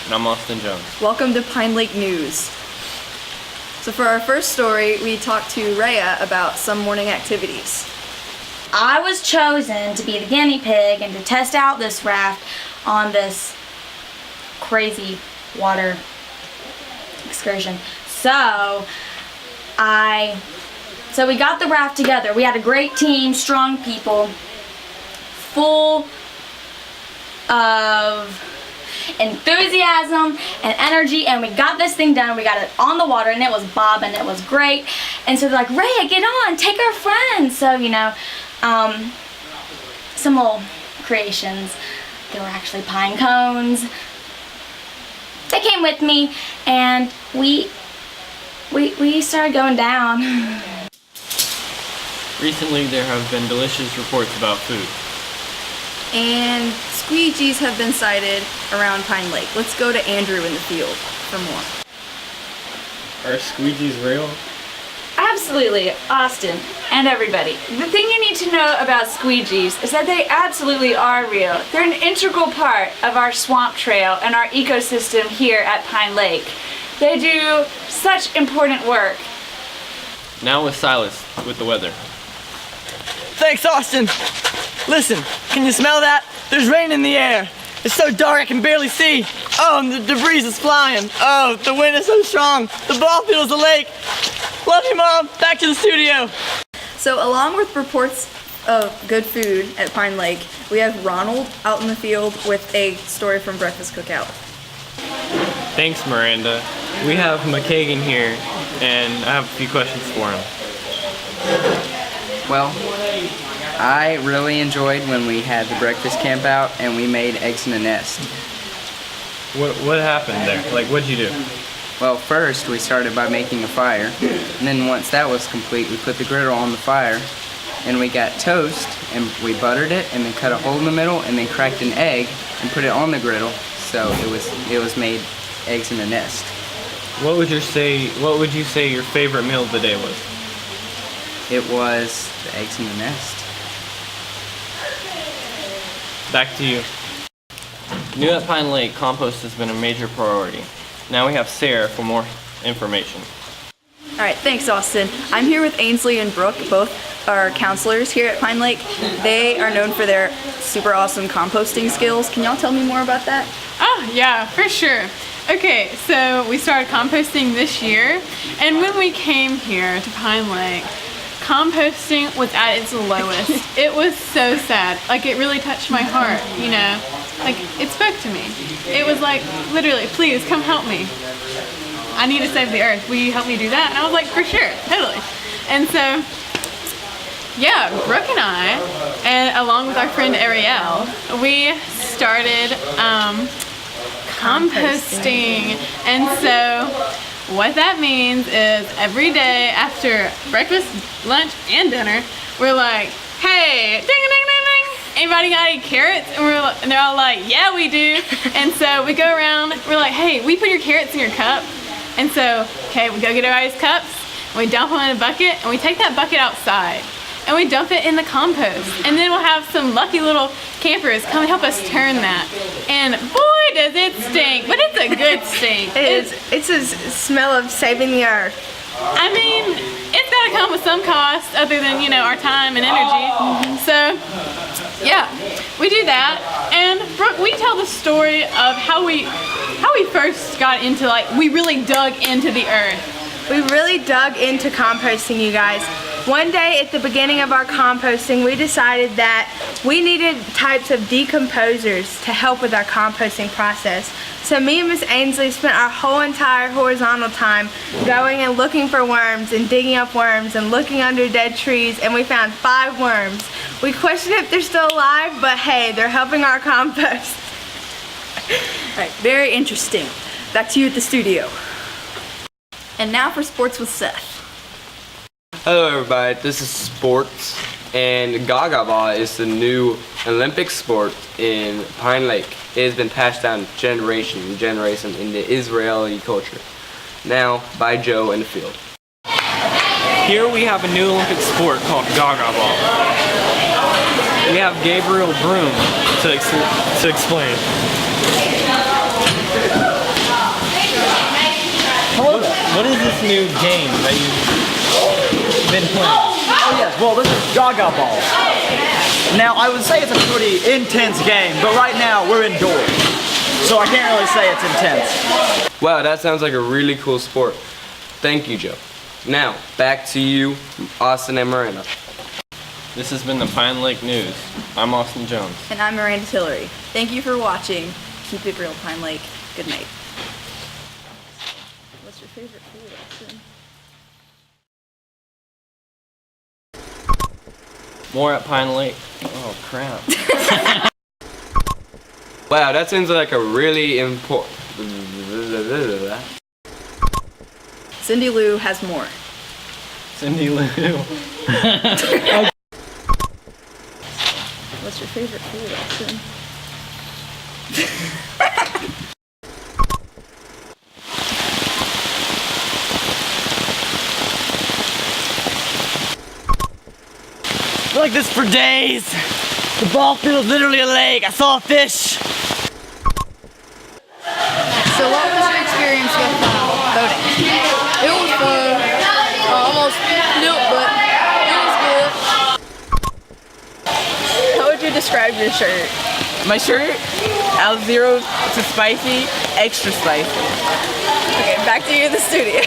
And I'm Austin Jones. Welcome to Pine Lake News. So for our first story, we talked to Rhea about some morning activities. I was chosen to be the guinea pig and to test out this raft on this crazy water excursion. So we got the raft together. We had a great team, strong people, full of enthusiasm and energy, and we got this thing done. We got it on the water, and it was bobbing. It was great. And so they're like, Rhea, get on, take our friends. So, some little creations. They were actually pine cones. They came with me, and we started going down. Recently, there have been delicious reports about food. And squeegees have been sighted around Pine Lake. Let's go to Andrew in the field for more. Are squeegees real? Absolutely, Austin, and everybody. The thing you need to know about squeegees is that they absolutely are real. They're an integral part of our swamp trail and our ecosystem here at Pine Lake. They do such important work. Now with Silas with the weather. Thanks, Austin. Listen, can you smell that? There's rain in the air. It's so dark I can barely see. Oh, and the debris is flying. Oh, the wind is so strong. The ball field is a lake. Love you, Mom. Back to the studio. So along with reports of good food at Pine Lake, we have Ronald out in the field with a story from Breakfast Cookout. Thanks, Miranda. We have McKagan here, and I have a few questions for him. Well, I really enjoyed when we had the breakfast camp out and we made eggs in a nest. What happened there? Like, what'd you do? Well, first we started by making a fire, and then once that was complete, we put the griddle on the fire, and we got toast, and we buttered it, and then cut a hole in the middle, and then cracked an egg, and put it on the griddle, so it was made eggs in a nest. What would you say your favorite meal of the day was? It was the eggs in the nest. Back to you. New at Pine Lake, compost has been a major priority. Now we have Sarah for more information. All right, thanks, Austin. I'm here with Ainsley and Brooke, both are counselors here at Pine Lake. They are known for their super awesome composting skills. Can y'all tell me more about that? Oh, yeah, for sure. Okay, so we started composting this year, and when we came here to Pine Lake, composting was at its lowest. It was so sad. Like, it really touched my heart, Like, it spoke to me. It was like, literally, please come help me. I need to save the earth. Will you help me do that? And I was like, for sure, totally. And so, yeah, Brooke and I, and along with our friend Ariel, we started composting. And so what that means is every day after breakfast, lunch, and dinner, we're like, hey, ding, ding, ding, ding. Anybody got any carrots? And they're all like, yeah, we do. And so we go around, we're like, hey, we put your carrots in your cup. And so, okay, we go get everybody's cups, and we dump them in a bucket, and we take that bucket outside, and we dump it in the compost. And then we'll have some lucky little campers come and help us turn that. And boy, does it stink, but it's a good stink. It's a smell of saving the earth. I mean, it's gotta come with some cost other than, our time and energy. So, yeah, we do that. And Brooke, we tell the story of how we first got into, we really dug into the earth. We really dug into composting, you guys. One day at the beginning of our composting, we decided that we needed types of decomposers to help with our composting process. So me and Miss Ainsley spent our whole entire horizontal time going and looking for worms and digging up worms and looking under dead trees, and we found 5 worms. We questioned if they're still alive, but hey, they're helping our compost. All right, very interesting. Back to you at the studio. And now for Sports with Seth. Hello everybody, this is Sports, and Gaga Ball is the new Olympic sport in Pine Lake. It has been passed down generation to generation in the Israeli culture. Now, by Joe in the field. Here we have a new Olympic sport called Gaga Ball. We have Gabriel Broom to explain. new game that you've been playing? Oh yes, well this is Gaga Ball. Now I would say it's a pretty intense game, but right now we're indoors. So I can't really say it's intense. Wow, that sounds like a really cool sport. Thank you, Joe. Now, back to you, Austin and Miranda. This has been the Pine Lake News. I'm Austin Jones. And I'm Miranda Tillery. Thank you for watching. Keep it real, Pine Lake. Good night. What's your favorite food, Austin? More at Pine Lake. Oh, crap. Wow, that seems like a really important... Cindy Lou has more. Cindy Lou. What's your favorite food, Austin? Been like this for days. The ball field is literally a lake. I saw a fish. So what was your experience with voting? It was fun. Almost flipped, but it was good. How would you describe your shirt? My shirt, out of 0 to spicy, extra spicy. Okay, back to you in the studio.